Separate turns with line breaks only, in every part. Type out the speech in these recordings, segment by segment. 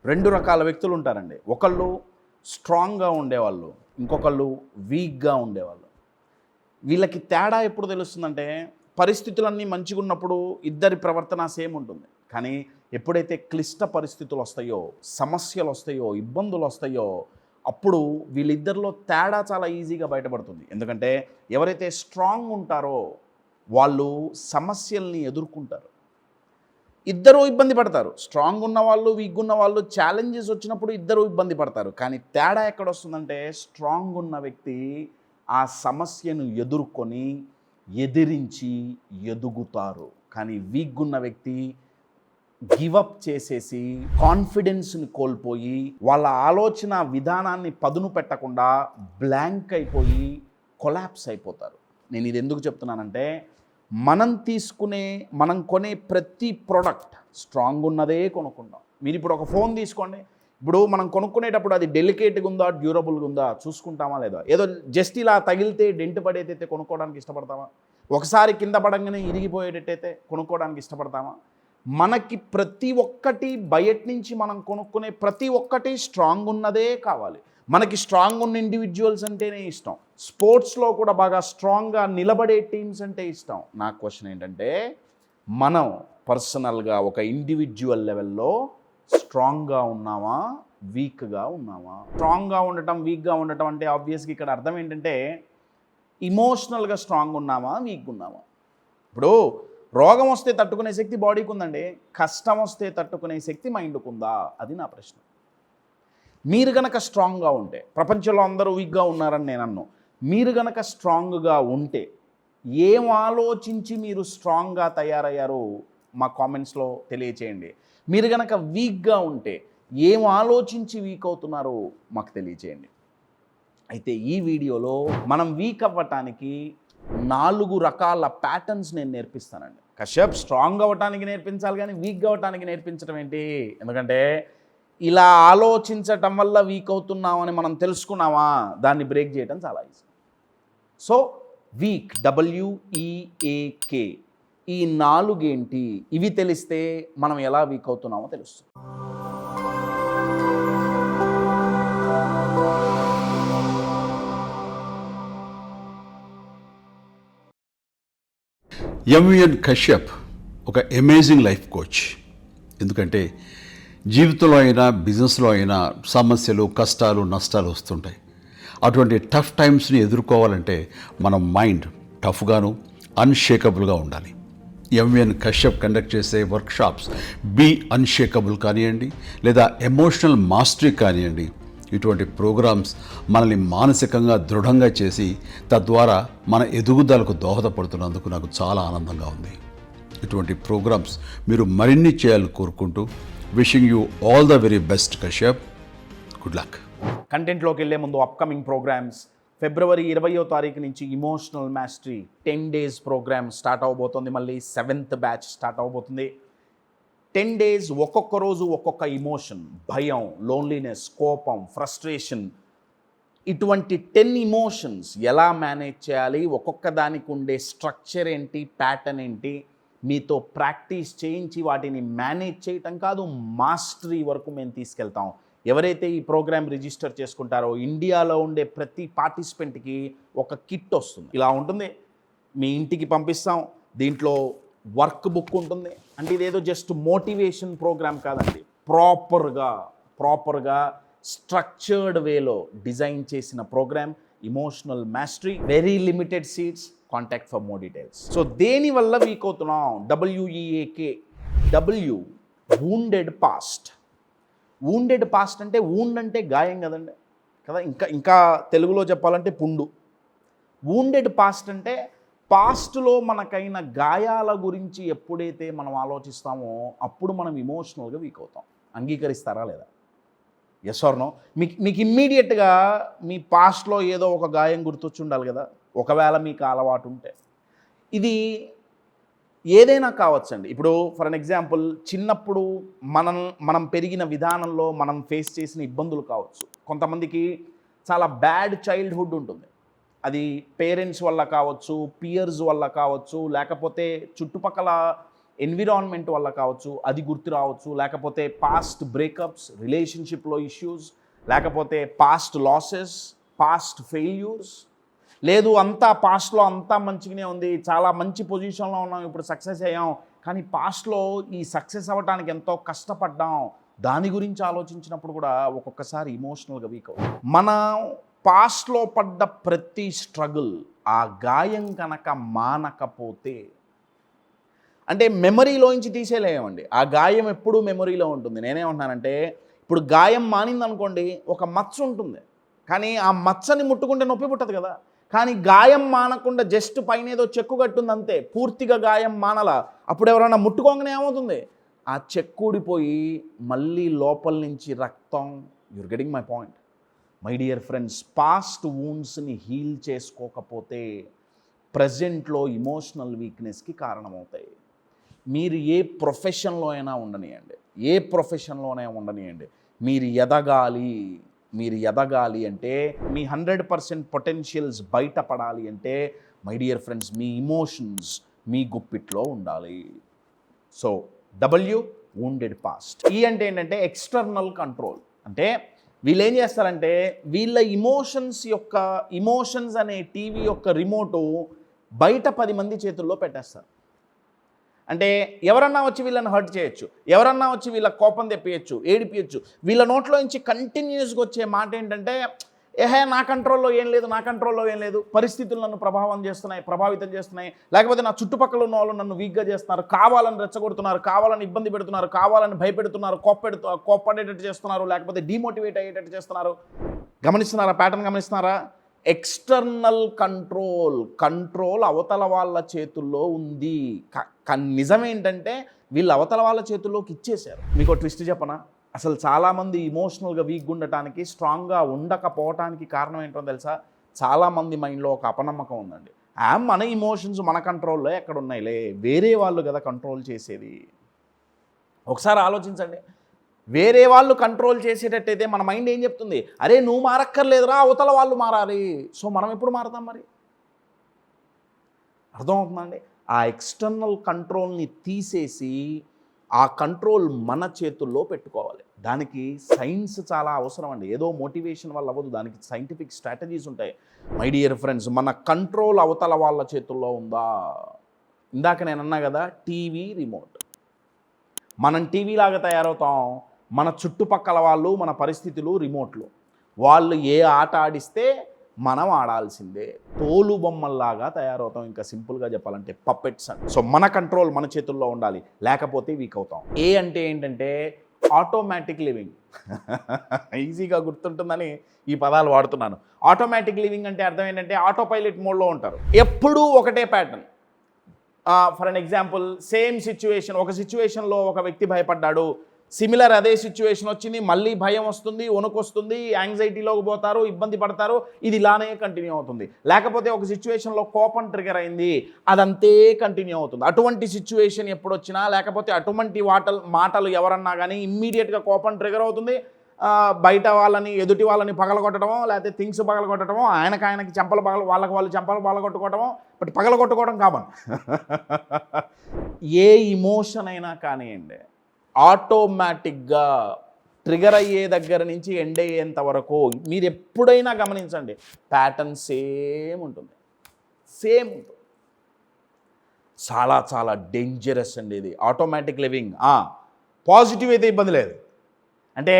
రెండు రకాల వ్యక్తులు ఉంటారండి. ఒకళ్ళు స్ట్రాంగ్‌గా ఉండేవాళ్ళు, ఇంకొకళ్ళు వీక్‌గా ఉండేవాళ్ళు. వీళ్ళకి తేడా ఎప్పుడు తెలుస్తుందంటే, పరిస్థితులన్నీ మంచిగున్నప్పుడు ఇద్దరి ప్రవర్తన సేమ్ ఉంటుంది. కానీ ఎప్పుడైతే క్లిష్ట పరిస్థితులు వస్తాయో, సమస్యలు వస్తాయో, ఇబ్బందులు వస్తాయో, అప్పుడు వీళ్ళిద్దరిలో తేడా చాలా ఈజీగా బయటపడుతుంది. ఎందుకంటే ఎవరైతే స్ట్రాంగ్ ఉంటారో వాళ్ళు సమస్యల్ని ఎదుర్కొంటారు. ఇద్దరూ ఇబ్బంది పడతారు. స్ట్రాంగ్ ఉన్నవాళ్ళు, వీక్ ఉన్నవాళ్ళు ఛాలెంజెస్ వచ్చినప్పుడు ఇద్దరూ ఇబ్బంది పడతారు. కానీ తేడా ఎక్కడొస్తుందంటే, స్ట్రాంగ్ ఉన్న వ్యక్తి ఆ సమస్యను ఎదుర్కొని, ఎదిరించి ఎదుగుతారు. కానీ వీక్ ఉన్న వ్యక్తి గివప్ చేసేసి, కాన్ఫిడెన్స్ని కోల్పోయి, వాళ్ళ ఆలోచన విధానాన్ని పదును పెట్టకుండా బ్లాంక్ అయిపోయి కొలాప్స్ అయిపోతారు. నేను ఇది ఎందుకు చెప్తున్నానంటే, మనం కొనే ప్రతి ప్రోడక్ట్ స్ట్రాంగ్ ఉన్నదే కొనుక్కుంటాం. మీరు ఇప్పుడు ఒక ఫోన్ తీసుకోండి. ఇప్పుడు మనం కొనుక్కునేటప్పుడు అది డెలికేట్గా ఉందా, డ్యూరబుల్గా ఉందా చూసుకుంటామా లేదా? ఏదో జస్ట్ ఇలా తగిలితే డెంట్ పడేటైతే కొనుక్కోవడానికి ఇష్టపడతామా? ఒకసారి కింద పడంగానే ఇరిగిపోయేటట్టయితే కొనుక్కోవడానికి ఇష్టపడతామా? మనకి ప్రతి ఒక్కటి బయట నుంచి మనం కొనుక్కునే ప్రతి ఒక్కటి స్ట్రాంగ్ ఉన్నదే కావాలి. మనకి స్ట్రాంగ్ ఉన్న ఇండివిజువల్స్ అంటేనే ఇష్టం. స్పోర్ట్స్లో కూడా బాగా స్ట్రాంగ్గా నిలబడే టీమ్స్ అంటే ఇష్టం. నా క్వశ్చన్ ఏంటంటే, మనం పర్సనల్గా ఒక ఇండివిజువల్ లెవెల్లో స్ట్రాంగ్గా ఉన్నామా, వీక్గా ఉన్నామా? స్ట్రాంగ్గా ఉండటం, వీక్గా ఉండటం అంటే ఆబ్వియస్గా ఇక్కడ అర్థం ఏంటంటే, ఇమోషనల్గా స్ట్రాంగ్ ఉన్నామా, వీక్గా ఉన్నామా? ఇప్పుడు రోగం వస్తే తట్టుకునే శక్తి బాడీకి ఉందండి, కష్టం వస్తే తట్టుకునే శక్తి మైండ్కు ఉందా? అది నా ప్రశ్న. మీరు గనక స్ట్రాంగ్గా ఉంటే, ప్రపంచంలో అందరూ వీక్గా ఉన్నారని నేను అన్నాను, మీరు గనక స్ట్రాంగ్గా ఉంటే, ఏం ఆలోచించి మీరు స్ట్రాంగ్గా తయారయ్యారో మా కామెంట్స్లో తెలియచేయండి. మీరు గనక వీక్గా ఉంటే, ఏం ఆలోచించి వీక్ అవుతున్నారో మాకు తెలియచేయండి. అయితే ఈ వీడియోలో మనం వీక్ అవ్వటానికి 4 రకాల ప్యాటర్న్స్ నేను నేర్పిస్తానండి. కశ్యప్ స్ట్రాంగ్ అవ్వటానికి నేర్పించాలి కానీ వీక్ అవ్వటానికి నేర్పించడం ఏంటి? ఎందుకంటే ఇలా ఆలోచించటం వల్ల వీక్ అవుతున్నామని మనం తెలుసుకున్నామా, దాన్ని బ్రేక్ చేయడం చాలా ఈజీ. సో వీక్, WEAK, ఈ 4 ఏంటి? ఇవి తెలిస్తే మనం ఎలా వీక్ అవుతున్నామో తెలుస్తుంది.
ఎంవిఎన్ కశ్యప్ ఒక అమేజింగ్ లైఫ్ కోచ్. ఎందుకంటే జీవితంలో అయినా బిజినెస్లో అయినా సమస్యలు, కష్టాలు, నష్టాలు వస్తుంటాయి. అటువంటి టఫ్ టైమ్స్ని ఎదుర్కోవాలంటే మన మైండ్ టఫ్గాను, అన్షేకబుల్గా ఉండాలి. ఎంవిఎన్ కశ్యప్ కండక్ట్ చేసే వర్క్షాప్స్ బీ అన్షేకబుల్ కానివ్వండి, లేదా ఎమోషనల్ మాస్టరీ కానివ్వండి, ఇటువంటి ప్రోగ్రామ్స్ మనల్ని మానసికంగా దృఢంగా చేసి తద్వారా మన ఎదుగుదలకు దోహదపడుతున్నందుకు నాకు చాలా ఆనందంగా ఉంది. ఇటువంటి ప్రోగ్రామ్స్ మీరు మరిన్ని చేయాలని కోరుకుంటూ, wishing you all the very best Kashyap. Good luck.
కంటెంట్లోకి వెళ్ళే ముందు అప్కమింగ్ ప్రోగ్రామ్స్, ఫిబ్రవరి 20వ తారీఖు నుంచి emotional mastery 10 days program start అవబోతుంది. మళ్ళీ 7th బ్యాచ్ స్టార్ట్ అవబోతుంది. 10 days ఒక్కొక్క రోజు ఒక్కొక్క ఇమోషన్, భయం, లోన్లీనెస్, కోపం, ఫ్రస్ట్రేషన్, ఇటువంటి 10 ఇమోషన్స్ ఎలా మేనేజ్ చేయాలి, ఒక్కొక్క దానికి ఉండే స్ట్రక్చర్ ఏంటి, ప్యాటర్న్ ఏంటి, మీతో ప్రాక్టీస్ చేయించి వాటిని మేనేజ్ చేయటం కాదు, మాస్టరీ వరకు మేము తీసుకెళ్తాం. ఎవరైతే ఈ ప్రోగ్రామ్ రిజిస్టర్ చేసుకుంటారో ఇండియాలో ఉండే ప్రతి పార్టిసిపెంట్కి ఒక కిట్ వస్తుంది. ఇలా ఉంటుంది, మీ ఇంటికి పంపిస్తాం. దీంట్లో వర్క్ బుక్ ఉంటుంది. అంటే ఇదేదో జస్ట్ మోటివేషన్ ప్రోగ్రామ్ కాదండి, ప్రాపర్గా స్ట్రక్చర్డ్ వేలో డిజైన్ చేసిన programme emotional mastery. Very limited seats. Contact for more details. So దేనివల్ల వీక్ అవుతున్నాం? WEAK. Wounded past. Wounded past అంటే వూండ్ అంటే గాయం కదండి, కదా. ఇంకా తెలుగులో చెప్పాలంటే పుండు. వూండెడ్ పాస్ట్ అంటే పాస్ట్లో మనకైన గాయాల గురించి ఎప్పుడైతే మనం ఆలోచిస్తామో అప్పుడు మనం ఇమోషనల్గా వీక్ అవుతాం. అంగీకరిస్తారా లేదా? Yes or no? మీకు ఇమ్మీడియట్గా మీ పాస్ట్లో ఏదో ఒక గాయం గుర్తొచ్చి ఉండాలి కదా, ఒకవేళ మీకు అలవాటు ఉంటే. ఇది ఏదైనా కావచ్చండి. ఇప్పుడు ఫర్ అన్ ఎగ్జాంపుల్, చిన్నప్పుడు మనం పెరిగిన విధానంలో మనం ఫేస్ చేసిన ఇబ్బందులు కావచ్చు. కొంతమందికి చాలా బ్యాడ్ చైల్డ్హుడ్ ఉంటుంది. అది పేరెంట్స్ వల్ల కావచ్చు, పియర్స్ వల్ల కావచ్చు, లేకపోతే చుట్టుపక్కల ఎన్విరాన్మెంట్ వల్ల కావచ్చు, అది గుర్తు రావచ్చు, లేకపోతే పాస్ట్ బ్రేకప్స్, రిలేషన్షిప్లో ఇష్యూస్, లేకపోతే పాస్ట్ లాసెస్, పాస్ట్ ఫెయిల్యూర్స్. లేదు అంతా పాస్ట్లో అంతా మంచిగానే ఉంది, చాలా మంచి పొజిషన్లో ఉన్నాం, ఇప్పుడు సక్సెస్ అయ్యాం, కానీ పాస్ట్లో ఈ సక్సెస్ అవ్వడానికి ఎంతో కష్టపడ్డాం, దాని గురించి ఆలోచించినప్పుడు కూడా ఒక్కొక్కసారి ఇమోషనల్గా వీక్ అవుతాం. మన పాస్ట్లో పడ్డ ప్రతి స్ట్రగుల్, ఆ గాయం కనుక మానకపోతే, అంటే మెమరీలోంచి తీసేలేమండి, ఆ గాయం ఎప్పుడూ మెమరీలో ఉంటుంది. నేనేమంటున్నానంటే, ఇప్పుడు గాయం మానిందనుకోండి, ఒక మచ్చ ఉంటుంది, కానీ ఆ మచ్చని ముట్టుకుంటే నొప్పి పుట్టదు కదా. కానీ గాయం మానకుండా జస్ట్ పైన ఏదో చెక్కు కట్టుంది అంతే, పూర్తిగా గాయం మానల. అప్పుడు ఎవరైనా ముట్టుకోగానే ఏమవుతుంది, ఆ చెక్కుడిపోయి మళ్ళీ లోపల నుంచి రక్తం. You're getting my point my dear friends. Past వూండ్స్ని హీల్ చేసుకోకపోతే ప్రజెంట్లో ఇమోషనల్ వీక్నెస్కి కారణమవుతాయి. మీరు ఏ ప్రొఫెషన్లో అయినా ఉండనియండి, ఏ ప్రొఫెషన్లోనే ఉండనియండి, మీరు ఎదగాలి అంటే, మీ 100% పొటెన్షియల్స్ బయటపడాలి అంటే, మై డియర్ ఫ్రెండ్స్, మీ ఇమోషన్స్ మీ గుప్పిట్లో ఉండాలి. So wounded past. ఈ అంటే ఏంటంటే ఎక్స్టర్నల్ కంట్రోల్. అంటే వీళ్ళు ఏం చేస్తారంటే, వీళ్ళ ఇమోషన్స్ అనే టీవీ యొక్క రిమోటు బయట 10 మంది చేతుల్లో పెట్టేస్తారు. అంటే ఎవరన్నా వచ్చి వీళ్ళని హర్ట్ చేయొచ్చు, ఎవరన్నా వచ్చి వీళ్ళ కోపం తెప్పియచ్చు, ఏడిపియచ్చు. వీళ్ళ నోట్లో నుంచి కంటిన్యూస్గా వచ్చే మాట ఏంటంటే, నా కంట్రోల్లో ఏం లేదు, పరిస్థితులు నన్ను ప్రభావితం చేస్తున్నాయి, లేకపోతే నా చుట్టుపక్కల ఉన్న వాళ్ళు నన్ను వీక్గా చేస్తున్నారు, కావాలని రెచ్చగొడుతున్నారు, కావాలని ఇబ్బంది పెడుతున్నారు, కావాలని భయపెడుతున్నారు, కోప్పడేటట్టు చేస్తున్నారు, లేకపోతే డిమోటివేట్ అయ్యేటట్టు చేస్తున్నారు. ప్యాటర్న్ గమనిస్తున్నారా? ఎక్స్టర్నల్ కంట్రోల్ అవతల వాళ్ళ చేతుల్లో ఉంది. నిజమేంటంటే వీళ్ళు అవతల వాళ్ళ చేతుల్లోకి ఇచ్చేశారు. మీకు ట్విస్ట్ చెప్పనా? అసలు చాలామంది ఇమోషనల్గా వీక్గా ఉండటానికి, స్ట్రాంగ్గా ఉండకపోవటానికి కారణం ఏంటో తెలుసా? చాలామంది మైండ్లో ఒక అపనమ్మకం ఉందండి. మన ఇమోషన్స్ మన కంట్రోల్లో ఎక్కడ ఉన్నాయిలే, వేరే వాళ్ళు కదా కంట్రోల్ చేసేది. ఒకసారి ఆలోచించండి, వేరే వాళ్ళు కంట్రోల్ చేసేటట్టయితే మన మైండ్ ఏం చెప్తుంది? అరే నువ్వు మారక్కర్లేదురా, అవతల వాళ్ళు మారాలి. సో మనం ఎప్పుడు మారతాం మరి? అర్థమవుతుందండి? ఆ ఎక్స్టర్నల్ కంట్రోల్ని తీసేసి ఆ కంట్రోల్ మన చేతుల్లో పెట్టుకోవాలి. దానికి సైన్స్ చాలా అవసరం అండి. ఏదో మోటివేషన్ వల్ల అవ్వదు, దానికి సైంటిఫిక్ స్ట్రాటజీస్ ఉంటాయి. మై డియర్ ఫ్రెండ్స్, మన కంట్రోల్ అవతల వాళ్ళ చేతుల్లో ఉందా? ఇందాక నేను అన్నా కదా, టీవీ రిమోట్. మనం టీవీ లాగా తయారవుతాం, మన చుట్టుపక్కల వాళ్ళు, మన పరిస్థితులు రిమోట్లు. వాళ్ళు ఏ ఆట ఆడిస్తే మనం ఆడాల్సిందే. తోలు బొమ్మల్లాగా తయారవుతాం, ఇంకా సింపుల్గా చెప్పాలంటే పప్పెట్స్ అని. సో మన కంట్రోల్ మన చేతుల్లో ఉండాలి, లేకపోతే వీక్ అవుతాం. ఏ అంటే ఏంటంటే ఆటోమేటిక్ లివింగ్. ఈజీగా గుర్తుంటుందని ఈ పదాలు వాడుతున్నాను. ఆటోమేటిక్ లివింగ్ అంటే అర్థం ఏంటంటే ఆటో పైలట్ మోడ్లో ఉంటారు, ఎప్పుడూ ఒకటే pattern. For an example, same situation, ఒక సిచ్యువేషన్లో ఒక వ్యక్తి భయపడ్డాడు, సిమిలర్ అదే సిచ్యువేషన్ వచ్చింది, మళ్ళీ భయం వస్తుంది, వణుకు వస్తుంది, యాంగ్జైటీలోకి పోతారు, ఇబ్బంది పడతారు, ఇది ఇలానే కంటిన్యూ అవుతుంది. లేకపోతే ఒక సిచ్యువేషన్లో కోపం ట్రిగర్ అయింది, అదంతే కంటిన్యూ అవుతుంది. అటువంటి సిచ్యువేషన్ ఎప్పుడు వచ్చినా, లేకపోతే అటువంటి మాటలు ఎవరన్నా కానీ ఇమ్మీడియట్గా కోపం ట్రిగర్ అవుతుంది. బయట వాళ్ళని, ఎదుటి వాళ్ళని పగలగొట్టడమో, లేకపోతే థింగ్స్ పగలగొట్టడమో, ఆయనకి చెంపలు వాళ్ళు చెంపలు పగలగొట్టుకోవడమో, బట్ పగలగొట్టుకోవడం కామన్. ఏ ఇమోషన్ అయినా కానివ్వండి, ఆటోమేటిక్గా ట్రిగర్ అయ్యే దగ్గర నుంచి ఎండ్ అయ్యేంత వరకు మీరు ఎప్పుడైనా గమనించండి, ప్యాటర్న్ సేమ్ ఉంటుంది. చాలా చాలా డేంజరస్ అండి ఇది ఆటోమేటిక్ లివింగ్. పాజిటివ్ అయితే ఇబ్బంది లేదు, అంటే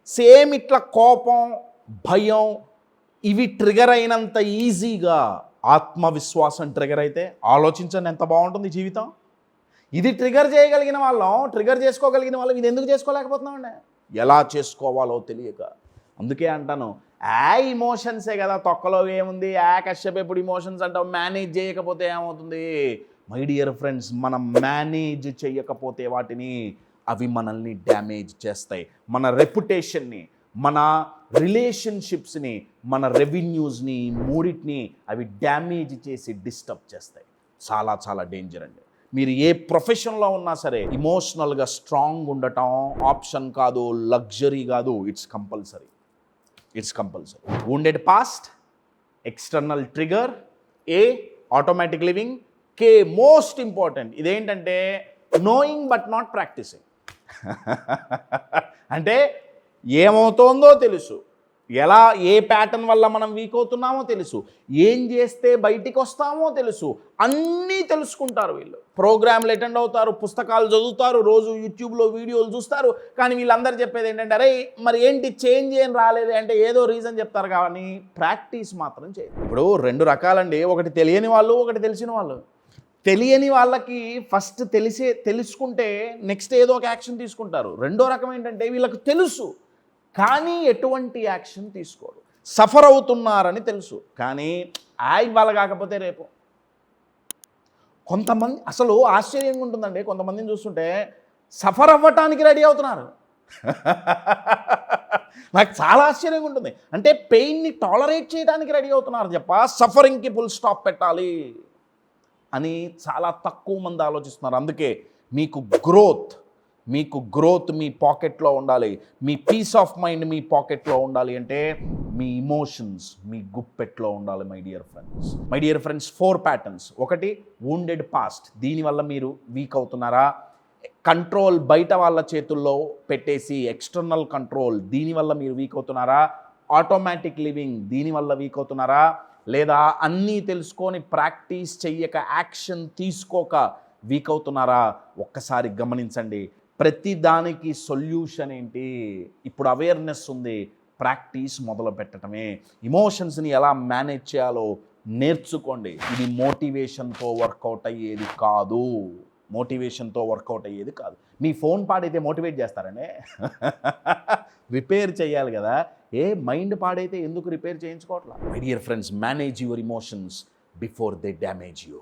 సేమ్ ఇట్లా కోపం, భయం ఇవి ట్రిగర్ అయినంత ఈజీగా ఆత్మవిశ్వాసం ట్రిగర్ అయితే ఆలోచించండి ఎంత బాగుంటుంది జీవితం. ఇది ట్రిగర్ చేసుకోగలిగిన వాళ్ళం ఇది ఎందుకు చేసుకోలేకపోతున్నామండి? ఎలా చేసుకోవాలో తెలియక. అందుకే అంటాను, ఇమోషన్సే కదా, తొక్కలో ఏముంది, కష్టపడి ఇమోషన్స్ అంటాం, మేనేజ్ చేయకపోతే ఏమవుతుంది? మై డియర్ ఫ్రెండ్స్, మనం మేనేజ్ చేయకపోతే వాటిని, అవి మనల్ని డ్యామేజ్ చేస్తాయి. మన రెప్యుటేషన్ని, మన రిలేషన్షిప్స్ని, మన రెవెన్యూస్ని, మూడింటిని అవి డ్యామేజ్ చేసి డిస్టర్బ్ చేస్తాయి. చాలా చాలా డేంజర్ అండి. మీరు ఏ ప్రొఫెషన్లో ఉన్నా సరే ఇమోషనల్గా స్ట్రాంగ్ ఉండటం ఆప్షన్ కాదు, లగ్జరీ కాదు, it's compulsory. Wounded past, external trigger, automatic living, most important ఇదేంటంటే నోయింగ్ బట్ నాట్ ప్రాక్టీసింగ్. అంటే ఏమవుతోందో తెలుసు, ఎలా ఏ ప్యాటర్న్ వల్ల మనం వీక్ అవుతున్నామో తెలుసు, ఏం చేస్తే బయటికి వస్తామో తెలుసు, అన్నీ తెలుసుకుంటారు వీళ్ళు. ప్రోగ్రాంలు అటెండ్ అవుతారు, పుస్తకాలు చదువుతారు, రోజు యూట్యూబ్లో వీడియోలు చూస్తారు. కానీ వీళ్ళందరూ చెప్పేది ఏంటంటే, అరే మరి ఏంటి చేంజ్ ఏం రాలేదు అంటే ఏదో రీజన్ చెప్తారు, కానీ ప్రాక్టీస్ మాత్రం చేయరు. ఇప్పుడు 2 రకాలండి, ఒకటి తెలియని వాళ్ళు, ఒకటి తెలిసిన వాళ్ళు. తెలియని వాళ్ళకి ఫస్ట్ తెలుసుకుంటే నెక్స్ట్ ఏదో ఒక యాక్షన్ తీసుకుంటారు. రెండో రకం ఏంటంటే వీళ్ళకి తెలుసు కానీ ఎటువంటి యాక్షన్ తీసుకోరు. సఫర్ అవుతున్నారని తెలుసు కానీ ఇవాళ కాకపోతే రేపు. కొంతమంది అసలు ఆశ్చర్యంగా ఉంటుందండి, కొంతమందిని చూస్తుంటే సఫర్ అవ్వటానికి రెడీ అవుతున్నారు. నాకు చాలా ఆశ్చర్యంగా ఉంటుంది. అంటే పెయిన్ని టాలరేట్ చేయడానికి రెడీ అవుతున్నారు తప్ప సఫరింగ్కి ఫుల్ స్టాప్ పెట్టాలి అని చాలా తక్కువ మంది ఆలోచిస్తున్నారు. అందుకే మీకు గ్రోత్ మీ పాకెట్లో ఉండాలి, మీ పీస్ ఆఫ్ మైండ్ మీ పాకెట్లో ఉండాలి అంటే మీ ఇమోషన్స్ మీ గుప్పెట్లో ఉండాలి. My dear friends 4 patterns. ఒకటి వూండెడ్ పాస్ట్, దీనివల్ల మీరు వీక్ అవుతున్నారా? కంట్రోల్ బయట వాళ్ళ చేతుల్లో పెట్టేసి ఎక్స్టర్నల్ కంట్రోల్, దీనివల్ల మీరు వీక్ అవుతున్నారా? ఆటోమేటిక్ లివింగ్, దీనివల్ల వీక్ అవుతున్నారా? లేదా అన్నీ తెలుసుకొని ప్రాక్టీస్ చెయ్యక యాక్షన్ తీసుకోక వీక్ అవుతున్నారా? ఒక్కసారి గమనించండి. ప్రతి దానికి సొల్యూషన్ ఏంటి? ఇప్పుడు అవేర్నెస్ ఉంది, ప్రాక్టీస్ మొదలు పెట్టడమే. ఇమోషన్స్ని ఎలా మేనేజ్ చేయాలో నేర్చుకోండి. ఇది మోటివేషన్తో వర్కౌట్ అయ్యేది కాదు. మీ ఫోన్ పాడైతే మోటివేట్ చేస్తారండి? రిపేర్ చేయాలి కదా. మైండ్ పాడైతే ఎందుకు రిపేర్ చేయించుకోవట్లా? My dear friends, manage your emotions before they damage you.